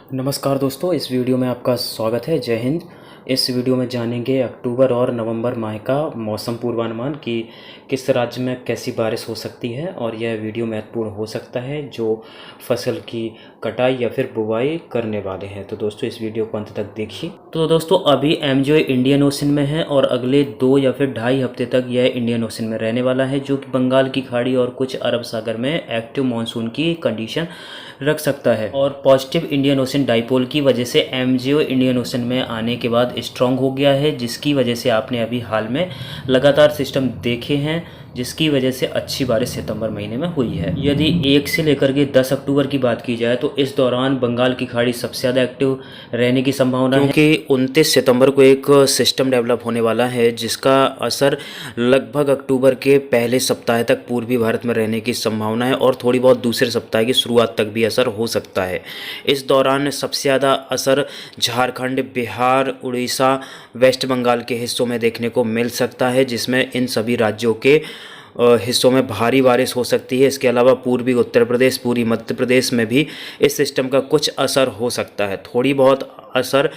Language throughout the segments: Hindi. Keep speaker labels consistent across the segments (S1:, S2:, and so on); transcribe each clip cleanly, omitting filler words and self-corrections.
S1: नमस्कार दोस्तों, इस वीडियो में आपका स्वागत है। जय हिंद। इस वीडियो में जानेंगे अक्टूबर और नवंबर माह का मौसम पूर्वानुमान कि किस राज्य में कैसी बारिश हो सकती है, और यह वीडियो महत्वपूर्ण हो सकता है जो फसल की कटाई या फिर बुवाई करने वाले हैं। तो दोस्तों इस वीडियो को अंत तक देखिए। तो दोस्तों अभी एमजीओ इंडियन ओशन में है और अगले 2 या फिर 2.5 हफ्ते तक यह इंडियन ओशन में रहने वाला है, जो कि बंगाल की खाड़ी और कुछ अरब सागर में एक्टिव मानसून की कंडीशन रख सकता है। और पॉजिटिव इंडियन ओशन डाइपोल की वजह से एमजीओ इंडियन ओशन में आने के बाद स्ट्रांग हो गया है, जिसकी वजह से आपने अभी हाल में लगातार सिस्टम देखे हैं, जिसकी वजह से अच्छी बारिश सितंबर महीने में हुई है। यदि 1 से लेकर के 10 अक्टूबर की बात की जाए तो इस दौरान बंगाल की खाड़ी सबसे ज़्यादा एक्टिव रहने की संभावना है, क्योंकि 29 सितंबर को एक सिस्टम डेवलप होने वाला है जिसका असर लगभग अक्टूबर के पहले सप्ताह तक पूर्वी भारत में रहने की संभावना है और थोड़ी बहुत दूसरे सप्ताह की शुरुआत तक भी असर हो सकता है। इस दौरान सबसे ज़्यादा असर झारखंड, बिहार, उड़ीसा, वेस्ट बंगाल के हिस्सों में देखने को मिल सकता है, जिसमें इन सभी राज्यों के हिस्सों में भारी बारिश हो सकती है। इसके अलावा पूर्वी उत्तर प्रदेश, पूरी मध्य प्रदेश में भी इस सिस्टम का कुछ असर हो सकता है। थोड़ी बहुत असर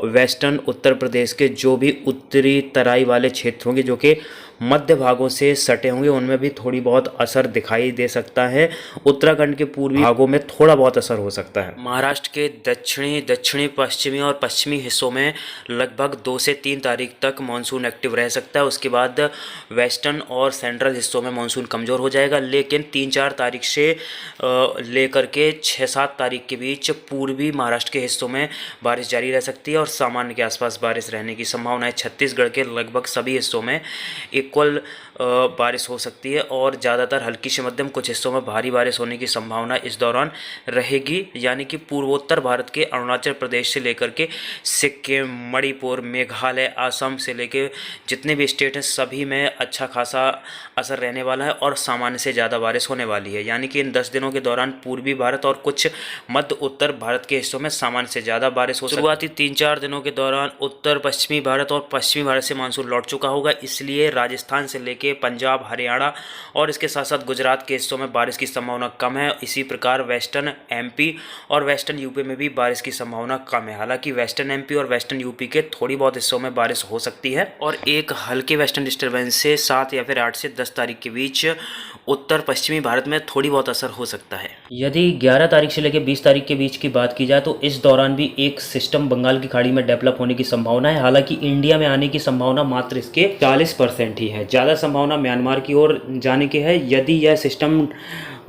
S1: वेस्टर्न उत्तर प्रदेश के जो भी उत्तरी तराई वाले क्षेत्र होंगे, जो कि मध्य भागों से सटे होंगे, उनमें भी थोड़ी बहुत असर दिखाई दे सकता है। उत्तराखंड के पूर्वी भागों में थोड़ा बहुत असर हो सकता है। महाराष्ट्र के दक्षिणी पश्चिमी और पश्चिमी हिस्सों में लगभग 2 से 3 तारीख तक मानसून एक्टिव रह सकता है। उसके बाद वेस्टर्न और सेंट्रल हिस्सों में मानसून कमज़ोर हो जाएगा, लेकिन 3-4 तारीख से लेकर के 6-7 तारीख के बीच पूर्वी महाराष्ट्र के हिस्सों में बारिश जारी रह सकती है और सामान्य के आसपास बारिश रहने की संभावना है। छत्तीसगढ़ के लगभग सभी हिस्सों में इक्वल बारिश हो सकती है और ज़्यादातर हल्की से मध्यम, कुछ हिस्सों में भारी बारिश होने की संभावना इस दौरान रहेगी। यानी कि पूर्वोत्तर भारत के अरुणाचल प्रदेश से लेकर के सिक्किम, मणिपुर, मेघालय, असम से लेकर जितने भी स्टेट हैं सभी में अच्छा खासा असर रहने वाला है और सामान्य से ज़्यादा बारिश होने वाली है। यानी कि इन 10 दिनों के दौरान पूर्वी भारत और कुछ मध्य उत्तर भारत के हिस्सों में सामान्य से ज़्यादा बारिश हो सकती है। शुरुआती 3-4 दिनों के दौरान उत्तर पश्चिमी भारत और पश्चिमी भारत से मानसून लौट चुका होगा, इसलिए राजस्थान से लेकर पंजाब, हरियाणा और इसके साथ साथ गुजरात के हिस्सों में बारिश की संभावना कम है। इसी प्रकार वेस्टर्न एमपी और वेस्टर्न यूपी में भी बारिश की संभावना कम है। हालांकि वेस्टर्न एमपी और वेस्टर्न यूपी के थोड़ी बहुत हिस्सों में बारिश हो सकती है और एक हल्के वेस्टर्न डिस्टर्बेंस से 7 या फिर 8 से 10 तारीख के बीच उत्तर पश्चिमी भारत में थोड़ी बहुत असर हो सकता है। यदि 11 तारीख से लेकर 20 तारीख के बीच की बात की जाए तो इस दौरान भी एक सिस्टम बंगाल की खाड़ी में डेवलप होने की संभावना है। हालांकि इंडिया में आने की संभावना मात्र इसके 40% ही है। ज़्यादा संभावना म्यांमार की ओर जाने की है। यदि यह सिस्टम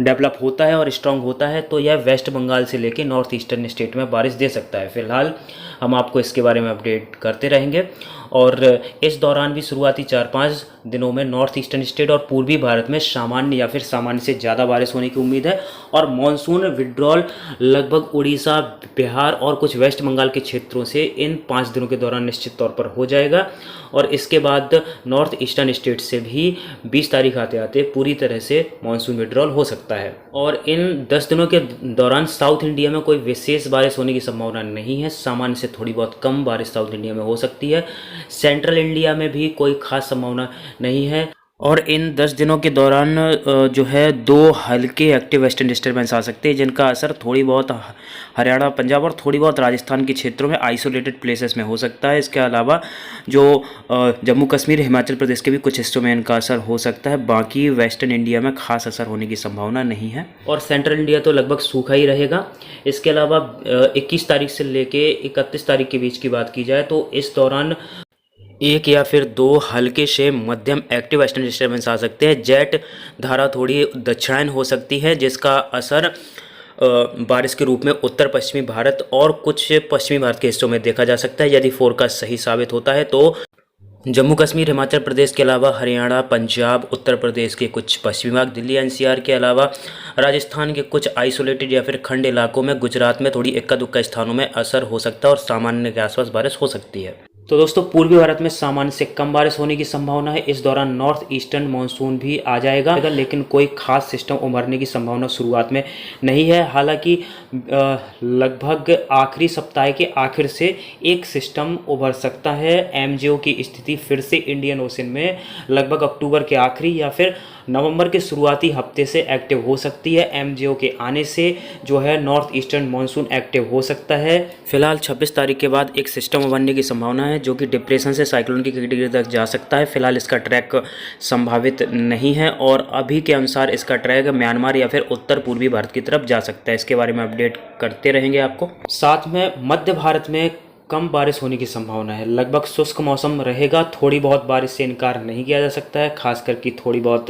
S1: डेवलप होता है और स्ट्रांग होता है तो यह वेस्ट बंगाल से लेकर नॉर्थ ईस्टर्न स्टेट में बारिश दे सकता है। फिलहाल हम आपको इसके बारे में अपडेट करते रहेंगे और इस दौरान भी शुरुआती 4-5 दिनों में नॉर्थ ईस्टर्न स्टेट और पूर्वी भारत में सामान्य या फिर सामान्य से ज़्यादा बारिश होने की उम्मीद है और मानसून विड्रॉल लगभग उड़ीसा, बिहार और कुछ वेस्ट बंगाल के क्षेत्रों से इन 5 दिनों के दौरान निश्चित तौर पर हो जाएगा। और इसके बाद नॉर्थ ईस्टर्न स्टेट से भी 20 तारीख आते आते पूरी तरह से मानसून विड्रॉल हो सकता है। और इन 10 दिनों के दौरान साउथ इंडिया में कोई विशेष बारिश होने की संभावना नहीं है। सामान्य से थोड़ी बहुत कम बारिश साउथ इंडिया में हो सकती है। सेंट्रल इंडिया में भी कोई खास संभावना नहीं है। और इन 10 दिनों के दौरान जो है 2 हल्के एक्टिव वेस्टर्न डिस्टर्बेंस आ सकते हैं, जिनका असर थोड़ी बहुत हरियाणा, पंजाब और थोड़ी बहुत राजस्थान के क्षेत्रों में आइसोलेटेड प्लेसेस में हो सकता है। इसके अलावा जो जम्मू कश्मीर, हिमाचल प्रदेश के भी कुछ हिस्सों में इनका असर हो सकता है। बाकी वेस्टर्न इंडिया में खास असर होने की संभावना नहीं है और सेंट्रल इंडिया तो लगभग सूखा ही रहेगा। इसके अलावा 21 तारीख से लेके 31 तारीख के बीच की बात की जाए तो इस दौरान 1 या फिर 2 हल्के से मध्यम एक्टिव वेस्टर्न डिस्टर्बेंस आ सकते हैं। जेट धारा थोड़ी दक्षिणायन हो सकती है, जिसका असर बारिश के रूप में उत्तर पश्चिमी भारत और कुछ पश्चिमी भारत के हिस्सों में देखा जा सकता है। यदि फोरकास्ट सही साबित होता है तो जम्मू कश्मीर, हिमाचल प्रदेश के अलावा हरियाणा, पंजाब, उत्तर प्रदेश के कुछ पश्चिमी भाग, दिल्ली एनसीआर के अलावा राजस्थान के कुछ आइसोलेटेड या फिर खंड इलाकों में, गुजरात में थोड़ी इक्का दुक्का स्थानों में असर हो सकता है और सामान्य के आसपास बारिश हो सकती है। तो दोस्तों पूर्वी भारत में सामान्य से कम बारिश होने की संभावना है। इस दौरान नॉर्थ ईस्टर्न मानसून भी आ जाएगा, लेकिन कोई खास सिस्टम उभरने की संभावना शुरुआत में नहीं है। हालांकि लगभग आखिरी सप्ताह के आखिर से एक सिस्टम उभर सकता है। एमजीओ की स्थिति फिर से इंडियन ओशन में लगभग अक्टूबर के आखिरी या फिर नवंबर के शुरुआती हफ्ते से एक्टिव हो सकती है। एमजेओ के आने से जो है नॉर्थ ईस्टर्न मानसून एक्टिव हो सकता है। फिलहाल 26 तारीख के बाद एक सिस्टम बनने की संभावना है जो कि डिप्रेशन से साइक्लोन की कैटेगरी तक जा सकता है। फिलहाल इसका ट्रैक संभावित नहीं है और अभी के अनुसार इसका ट्रैक म्यांमार या फिर उत्तर पूर्वी भारत की तरफ जा सकता है। इसके बारे में अपडेट करते रहेंगे आपको। साथ में मध्य भारत में कम बारिश होने की संभावना है। लगभग शुष्क मौसम रहेगा। थोड़ी बहुत बारिश से इनकार नहीं किया जा सकता है, खासकर कि थोड़ी बहुत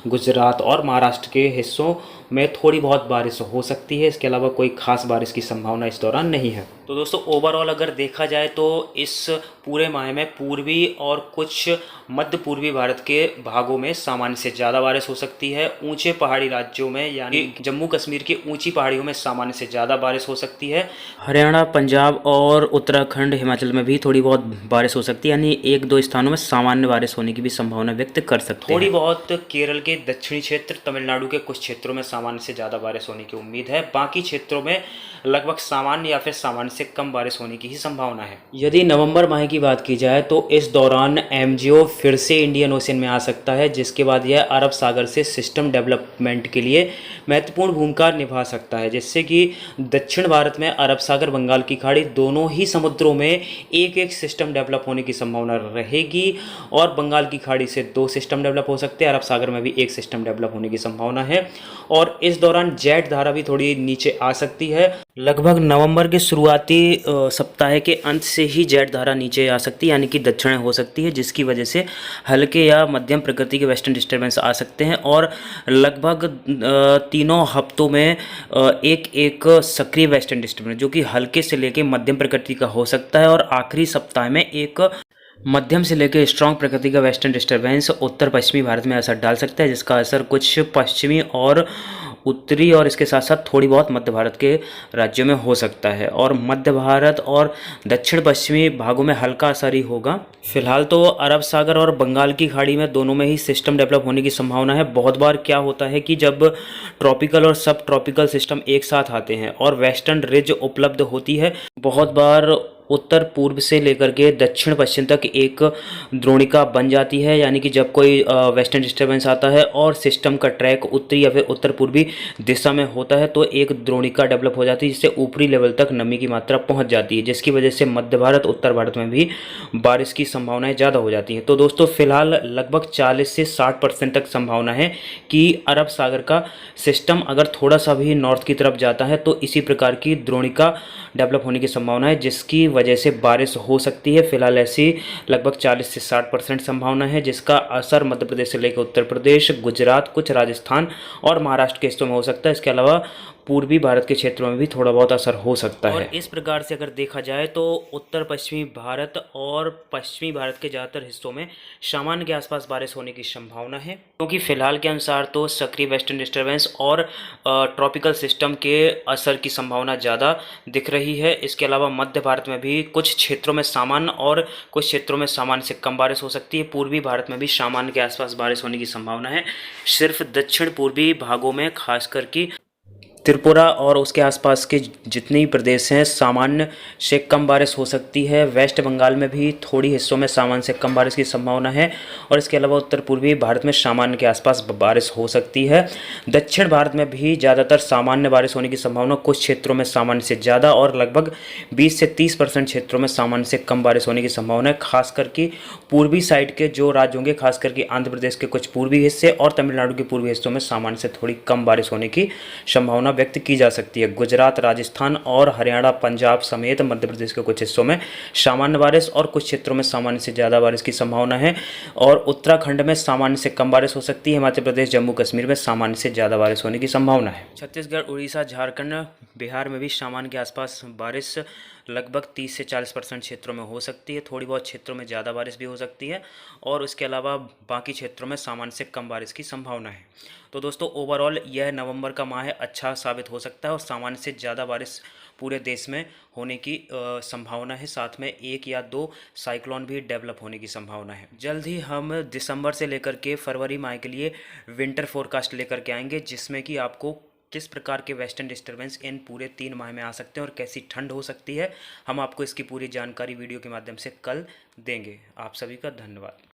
S1: गुजरात और महाराष्ट्र के हिस्सों में थोड़ी बहुत बारिश हो सकती है। इसके अलावा कोई खास बारिश की संभावना इस दौरान नहीं है। तो दोस्तों ओवरऑल अगर देखा जाए तो इस पूरे माह में पूर्वी और कुछ मध्य पूर्वी भारत के भागों में सामान्य से ज़्यादा बारिश हो सकती है। ऊंचे पहाड़ी राज्यों में यानी जम्मू कश्मीर की ऊंची पहाड़ियों में सामान्य से ज़्यादा बारिश हो सकती है। हरियाणा, पंजाब और उत्तराखंड, हिमाचल में भी थोड़ी बहुत बारिश हो सकती है, यानी एक दो स्थानों में सामान्य बारिश होने की भी संभावना व्यक्त कर सकते हैं। थोड़ी बहुत केरल के दक्षिणी क्षेत्र, तमिलनाडु के कुछ क्षेत्रों में सामान्य से ज़्यादा बारिश होने की उम्मीद है। बाकी क्षेत्रों में लगभग सामान्य या फिर सामान्य से कम बारिश होने की ही संभावना है। यदि नवंबर माह की बात की जाए तो इस दौरान एमजेओ फिर से इंडियन ओशन में आ सकता है, जिसके बाद यह अरब सागर से सिस्टम डेवलपमेंट के लिए महत्वपूर्ण भूमिका निभा सकता है, जिससे कि दक्षिण भारत में अरब सागर, बंगाल की खाड़ी दोनों ही समुद्रों में एक एक सिस्टम डेवलप होने की संभावना रहेगी और बंगाल की खाड़ी से 2 सिस्टम डेवलप हो सकते हैं। अरब सागर में भी एक सिस्टम डेवलप होने की संभावना है और इस दौरान जेट धारा भी थोड़ी नीचे आ सकती है। लगभग नवंबर के शुरुआती सप्ताह के अंत से ही जेट धारा नीचे आ सकती है, यानी कि दक्षिण हो सकती है, जिसकी वजह से हल्के या मध्यम प्रकृति के वेस्टर्न डिस्टर्बेंस आ सकते हैं और लगभग तीनों हफ्तों में एक एक सक्रिय वेस्टर्न डिस्टर्बेंस जो कि हल्के से लेके मध्यम प्रकृति का हो सकता है और आखिरी सप्ताह में एक मध्यम से लेकर स्ट्रॉन्ग प्रकृति का वेस्टर्न डिस्टर्बेंस उत्तर पश्चिमी भारत में असर डाल सकता है, जिसका असर कुछ पश्चिमी और उत्तरी और इसके साथ साथ थोड़ी बहुत मध्य भारत के राज्यों में हो सकता है और मध्य भारत और दक्षिण पश्चिमी भागों में हल्का असर ही होगा। फिलहाल तो अरब सागर और बंगाल की खाड़ी में दोनों में ही सिस्टम डेवलप होने की संभावना है। बहुत बार क्या होता है कि जब ट्रॉपिकल और सब ट्रॉपिकल सिस्टम एक साथ आते हैं और वेस्टर्न रिज उपलब्ध होती है, बहुत बार उत्तर पूर्व से लेकर के दक्षिण पश्चिम तक एक द्रोणिका बन जाती है, यानी कि जब कोई वेस्टर्न डिस्टर्बेंस आता है और सिस्टम का ट्रैक उत्तरी या फिर उत्तर पूर्वी दिशा में होता है तो एक द्रोणिका डेवलप हो जाती है, जिससे ऊपरी लेवल तक नमी की मात्रा पहुंच जाती है, जिसकी वजह से मध्य भारत, उत्तर भारत में भी बारिश की संभावनाएं ज़्यादा हो जाती हैं। तो दोस्तों फिलहाल लगभग 40 से 60% तक संभावना है कि अरब सागर का सिस्टम अगर थोड़ा सा भी नॉर्थ की तरफ जाता है तो इसी प्रकार की द्रोणिका डेवलप होने की संभावना है, जिसकी वजह से बारिश हो सकती है। फिलहाल ऐसी लगभग 40 से 60% संभावना है, जिसका असर मध्य प्रदेश से लेकर उत्तर प्रदेश, गुजरात, कुछ राजस्थान और महाराष्ट्र के हिस्सों में हो सकता है। इसके अलावा पूर्वी भारत के क्षेत्रों में भी थोड़ा बहुत असर हो सकता है। और इस प्रकार से अगर देखा जाए तो उत्तर पश्चिमी भारत और पश्चिमी भारत के ज़्यादातर हिस्सों में सामान्य के आसपास बारिश होने की संभावना है, क्योंकि फिलहाल के अनुसार तो सक्रिय वेस्टर्न डिस्टर्बेंस और ट्रॉपिकल सिस्टम के असर की संभावना ज़्यादा दिख रही है। इसके अलावा मध्य भारत में भी कुछ क्षेत्रों में सामान्य और कुछ क्षेत्रों में सामान्य से कम बारिश हो सकती है। पूर्वी भारत में भी सामान्य के आसपास बारिश होने की संभावना है। सिर्फ दक्षिण पूर्वी भागों में खासकर कि त्रिपुरा और उसके आसपास के जितने भी प्रदेश हैं सामान्य से कम बारिश हो सकती है। वेस्ट बंगाल में भी थोड़ी हिस्सों में सामान्य से कम बारिश की संभावना है और इसके अलावा उत्तर पूर्वी भारत में सामान्य के आसपास बारिश हो सकती है। दक्षिण भारत में भी ज़्यादातर सामान्य बारिश होने की संभावना, कुछ क्षेत्रों में सामान्य से ज़्यादा और लगभग 20 से 30% क्षेत्रों में सामान्य से कम बारिश होने की संभावना है। खास करके पूर्वी साइड के जो राज्य होंगे, खास करके आंध्र प्रदेश के कुछ पूर्वी हिस्से और तमिलनाडु के पूर्वी हिस्सों में सामान्य से थोड़ी कम बारिश होने की संभावना व्यक्त की जा सकती है। गुजरात, राजस्थान और हरियाणा, पंजाब समेत मध्य प्रदेश के कुछ हिस्सों में सामान्य बारिश और कुछ क्षेत्रों में सामान्य से ज़्यादा बारिश की संभावना है और उत्तराखंड में सामान्य से कम बारिश हो सकती है। हिमाचल प्रदेश, जम्मू कश्मीर में सामान्य से ज़्यादा बारिश होने की संभावना है। छत्तीसगढ़, उड़ीसा, झारखंड, बिहार में भी सामान्य के आसपास बारिश लगभग 30 से 40% क्षेत्रों में हो सकती है। थोड़ी बहुत क्षेत्रों में ज़्यादा बारिश भी हो सकती है और उसके अलावा बाकी क्षेत्रों में सामान्य से कम बारिश की संभावना है। तो दोस्तों ओवरऑल यह नवंबर का माह अच्छा साबित हो सकता है और सामान्य से ज़्यादा बारिश पूरे देश में होने की संभावना है। साथ में 1 या 2 साइक्लोन भी डेवलप होने की संभावना है। जल्द ही हम दिसंबर से लेकर के फरवरी माह के लिए विंटर फोरकास्ट लेकर के आएंगे, जिसमें कि आपको किस प्रकार के वेस्टर्न डिस्टर्बेंस इन पूरे 3 माह में आ सकते हैं और कैसी ठंड हो सकती है, हम आपको इसकी पूरी जानकारी वीडियो के माध्यम से कल देंगे। आप सभी का धन्यवाद।